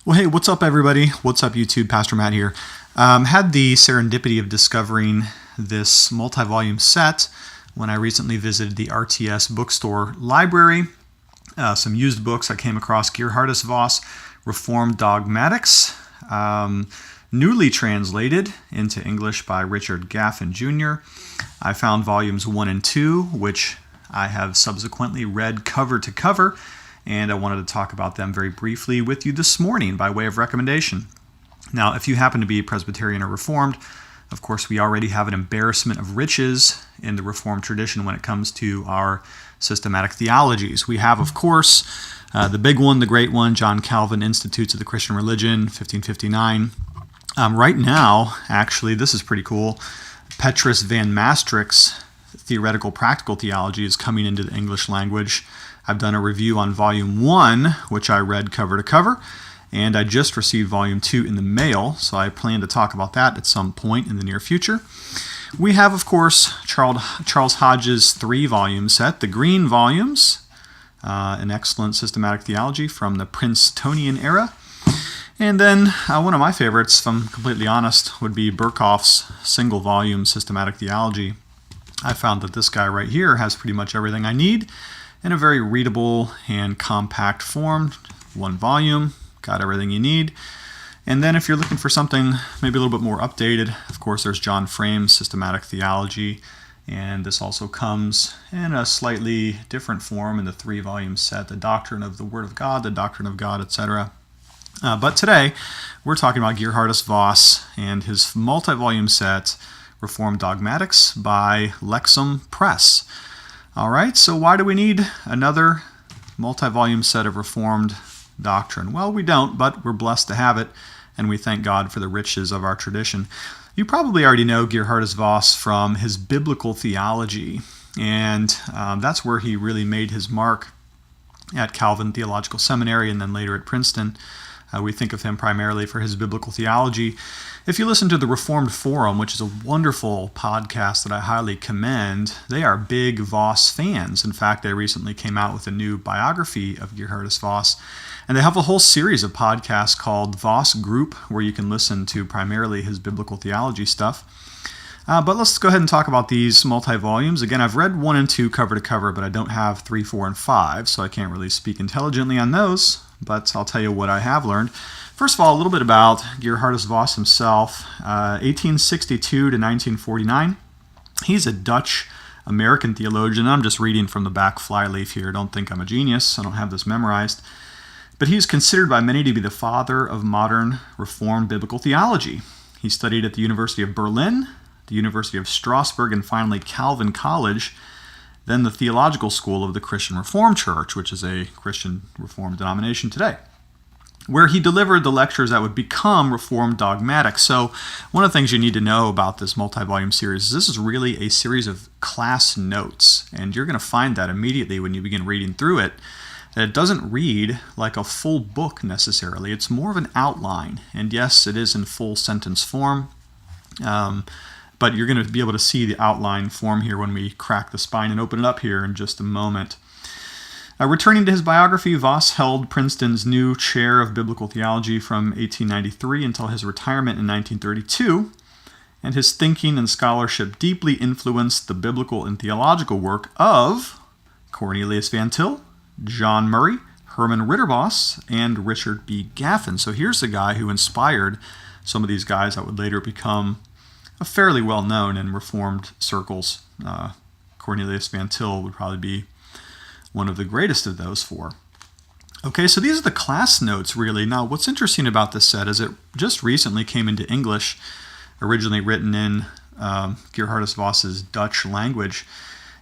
Well, hey, what's up, everybody? What's up, YouTube? Pastor Matt here. Had the serendipity of discovering this multi-volume set when I recently visited the RTS bookstore library. Some used books I came across: Geerhardus Vos, Reformed Dogmatics, newly translated into English by Richard Gaffin Jr. I found volumes 1 and 2, which I have subsequently read cover to cover, and I wanted to talk about them very briefly with you this morning by way of recommendation. Now, if you happen to be Presbyterian or Reformed, of course, we already have an embarrassment of riches in the Reformed tradition when it comes to our systematic theologies. We have, of course, the big one, the great one, John Calvin, Institutes of the Christian Religion, 1559. Right now, actually, this is pretty cool. Petrus Van Maastricht's Theoretical Practical Theology is coming into the English language. I've done a review on Volume 1, which I read cover to cover, and I just received Volume 2 in the mail, so I plan to talk about that at some point in the near future. We have, of course, Charles Hodge's 3-volume set, the green volumes, an excellent systematic theology from the Princetonian era. And then one of my favorites, if I'm completely honest, would be Berkhof's single-volume systematic theology. I found that this guy right here has pretty much everything I need in a very readable and compact form. 1 volume, got everything you need. And then if you're looking for something maybe a little bit more updated, of course, there's John Frame's Systematic Theology, and this also comes in a slightly different form in the 3-volume set, The Doctrine of the Word of God, The Doctrine of God, etc. But today, we're talking about Geerhardus Vos and his multi-volume set, Reformed Dogmatics by Lexham Press. All right, so why do we need another multi-volume set of Reformed doctrine? Well, we don't, but we're blessed to have it, and we thank God for the riches of our tradition. You probably already know Geerhardus Vos from his biblical theology, and that's where he really made his mark at Calvin Theological Seminary and then later at Princeton. We think of him primarily for his biblical theology. If you listen to the Reformed Forum, which is a wonderful podcast that I highly commend, they are big Vos fans. In fact, they recently came out with a new biography of Geerhardus Vos, and they have a whole series of podcasts called Vos Group, where you can listen to primarily his biblical theology stuff. But let's go ahead and talk about these multi-volumes. Again, I've read 1 and 2 cover to cover, but I don't have 3, 4, and 5, so I can't really speak intelligently on those, but I'll tell you what I have learned. First of all, a little bit about Geerhardus Vos himself. 1862 to 1949. He's a Dutch-American theologian. I'm just reading from the back flyleaf here. Don't think I'm a genius. I don't have this memorized. But he's considered by many to be the father of modern Reformed biblical theology. He studied at the University of Berlin, the University of Strasbourg, and finally Calvin College, then the Theological School of the Christian Reformed Church, which is a Christian Reformed denomination today, where he delivered the lectures that would become Reformed Dogmatics. So one of the things you need to know about this multi-volume series is this is really a series of class notes, and you're going to find that immediately when you begin reading through it, that it doesn't read like a full book necessarily. It's more of an outline, and yes, it is in full sentence form, but you're going to be able to see the outline form here when we crack the spine and open it up here in just a moment. Returning to his biography, Vos held Princeton's new chair of biblical theology from 1893 until his retirement in 1932, and his thinking and scholarship deeply influenced the biblical and theological work of Cornelius Van Til, John Murray, Herman Ritterboss, and Richard B. Gaffin. So here's the guy who inspired some of these guys that would later become fairly well known in Reformed circles. Cornelius Van Til would probably be one of the greatest of those 4. Okay, so these are the class notes, really. Now, what's interesting about this set is it just recently came into English, originally written in Geerhardus Vos's Dutch language.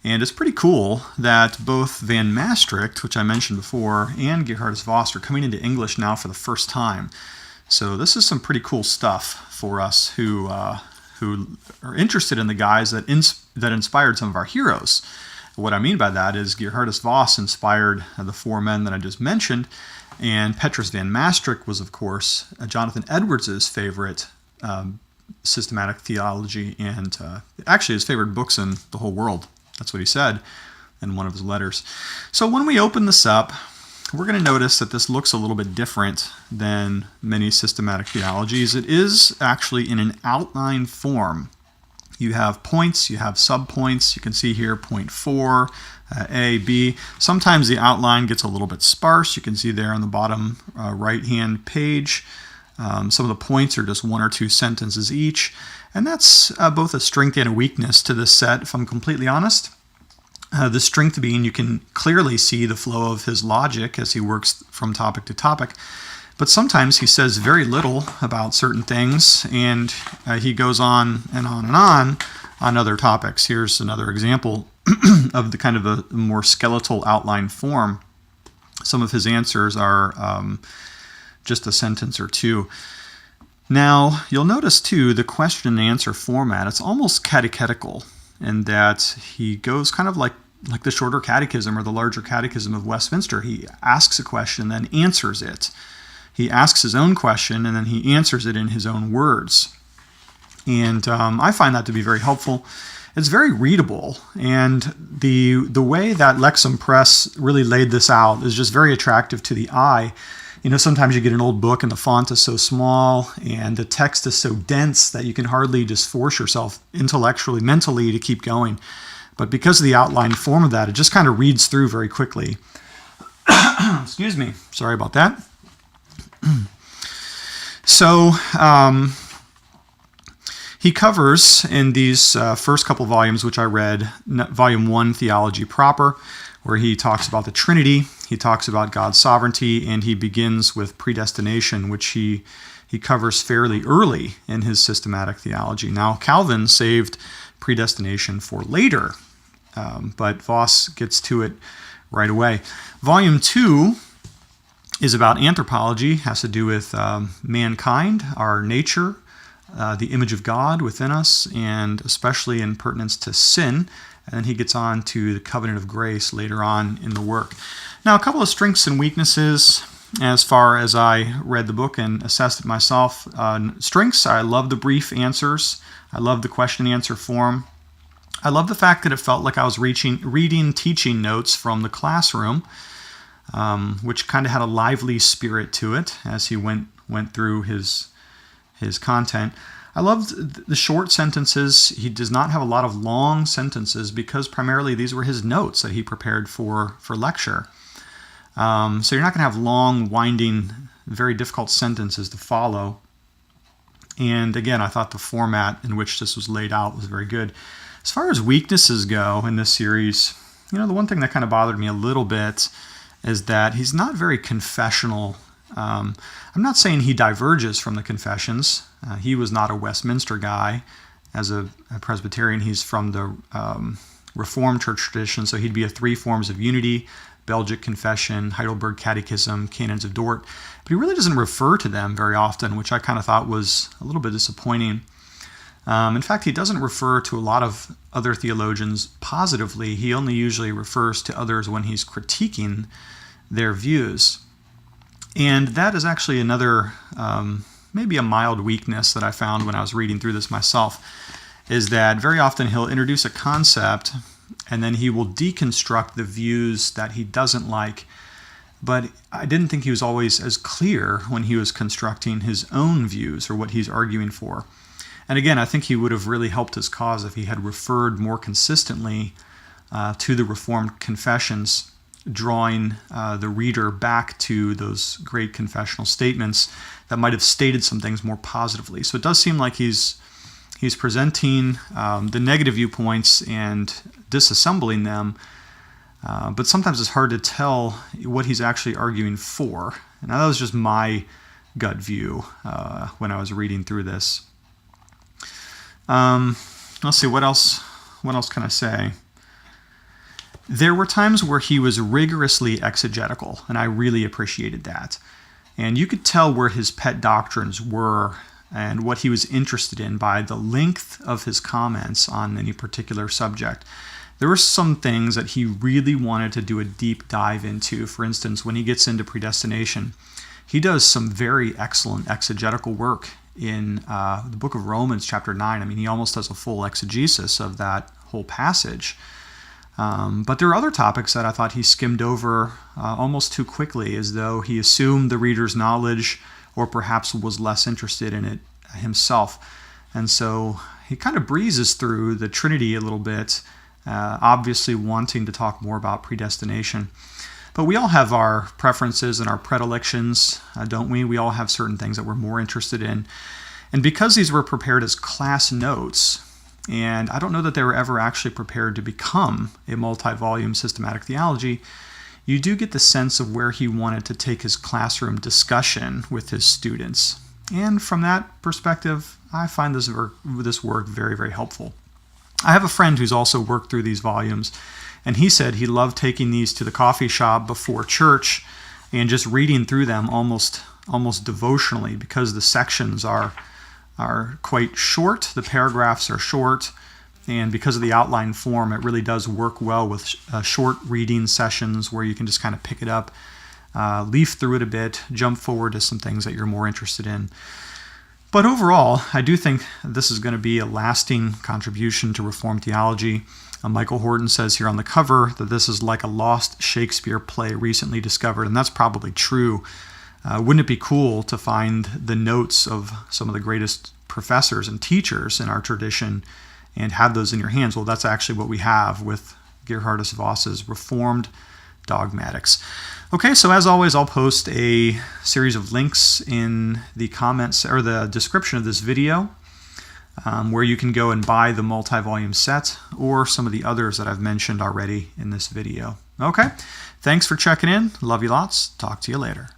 And it's pretty cool that both Van Maastricht, which I mentioned before, and Geerhardus Vos are coming into English now for the first time. So this is some pretty cool stuff for us who are interested in the guys that inspired some of our heroes. What I mean by that is Geerhardus Vos inspired the 4 men that I just mentioned, and Petrus Van Maastricht was, of course, Jonathan Edwards' favorite systematic theology, and actually his favorite books in the whole world. That's what he said in one of his letters. So when we open this up, we're going to notice that this looks a little bit different than many systematic theologies. It is actually in an outline form. You have points, you have subpoints. You can see here point 4, A, B. Sometimes the outline gets a little bit sparse. You can see there on the bottom right-hand page. Some of the points are just 1 or 2 sentences each. And that's both a strength and a weakness to this set, if I'm completely honest. The strength being you can clearly see the flow of his logic as he works from topic to topic. But sometimes he says very little about certain things, and he goes on and on and on other topics. Here's another example of the kind of a more skeletal outline form. Some of his answers are just a sentence or 2. Now, you'll notice too the question and answer format. It's almost catechetical in that he goes kind of like the shorter catechism or the larger catechism of Westminster. He asks a question, then answers it. He asks his own question, and then he answers it in his own words. And I find that to be very helpful. It's very readable, and the way that Lexham Press really laid this out is just very attractive to the eye. You know, sometimes you get an old book and the font is so small and the text is so dense that you can hardly just force yourself intellectually, mentally to keep going. But because of the outline form of that, it just kind of reads through very quickly. Excuse me. Sorry about that. So he covers in these first couple volumes, which I read, Volume 1, Theology Proper, where he talks about the Trinity, he talks about God's sovereignty, and he begins with predestination, which he covers fairly early in his systematic theology. Now, Calvin saved predestination for later, but Vos gets to it right away. Volume 2 is about anthropology, has to do with mankind, our nature, the image of God within us, and especially in pertinence to sin. And then he gets on to the covenant of grace later on in the work. Now, a couple of strengths and weaknesses as far as I read the book and assessed it myself. Strengths, I love the brief answers. I love the question and answer form. I love the fact that it felt like I was reading teaching notes from the classroom, which kind of had a lively spirit to it as he went through his content. I loved the short sentences. He does not have a lot of long sentences because primarily these were his notes that he prepared for lecture. So you're not going to have long, winding, very difficult sentences to follow. And again, I thought the format in which this was laid out was very good. As far as weaknesses go in this series, the one thing that kind of bothered me a little bit is that he's not very confessional. I'm not saying he diverges from the confessions. He was not a Westminster guy. As a Presbyterian, he's from the Reformed Church tradition, so he'd be a 3 forms of unity, Belgic Confession, Heidelberg Catechism, Canons of Dort. But he really doesn't refer to them very often, which I kind of thought was a little bit disappointing. In fact, he doesn't refer to a lot of other theologians positively. He only usually refers to others when he's critiquing their views. And that is actually another, maybe a mild weakness that I found when I was reading through this myself, is that very often he'll introduce a concept and then he will deconstruct the views that he doesn't like. But I didn't think he was always as clear when he was constructing his own views or what he's arguing for. And again, I think he would have really helped his cause if he had referred more consistently to the Reformed confessions, drawing the reader back to those great confessional statements that might have stated some things more positively. So it does seem like he's presenting the negative viewpoints and disassembling them, but sometimes it's hard to tell what he's actually arguing for. And that was just my gut view when I was reading through this. Let's see, what else can I say? There were times where he was rigorously exegetical, and I really appreciated that. And you could tell where his pet doctrines were and what he was interested in by the length of his comments on any particular subject. There were some things that he really wanted to do a deep dive into. For instance, when he gets into predestination, he does some very excellent exegetical work in the book of Romans, chapter 9. I mean, he almost does a full exegesis of that whole passage. But there are other topics that I thought he skimmed over almost too quickly, as though he assumed the reader's knowledge or perhaps was less interested in it himself. And so he kind of breezes through the Trinity a little bit, obviously wanting to talk more about predestination. But we all have our preferences and our predilections, don't we? We all have certain things that we're more interested in. And because these were prepared as class notes, and I don't know that they were ever actually prepared to become a multi-volume systematic theology, you do get the sense of where he wanted to take his classroom discussion with his students. And from that perspective, I find this work very, very helpful. I have a friend who's also worked through these volumes, and he said he loved taking these to the coffee shop before church and just reading through them almost devotionally, because the sections are quite short, the paragraphs are short, and because of the outline form, it really does work well with short reading sessions where you can just kind of pick it up, leaf through it a bit, jump forward to some things that you're more interested in. But overall, I do think this is going to be a lasting contribution to Reformed theology. Michael Horton says here on the cover that this is like a lost Shakespeare play recently discovered, and that's probably true. Wouldn't it be cool to find the notes of some of the greatest professors and teachers in our tradition and have those in your hands? Well, that's actually what we have with Geerhardus Vos's Reformed Dogmatics. Okay, so as always, I'll post a series of links in the comments or the description of this video where you can go and buy the multi-volume set or some of the others that I've mentioned already in this video. Okay, thanks for checking in. Love you lots. Talk to you later.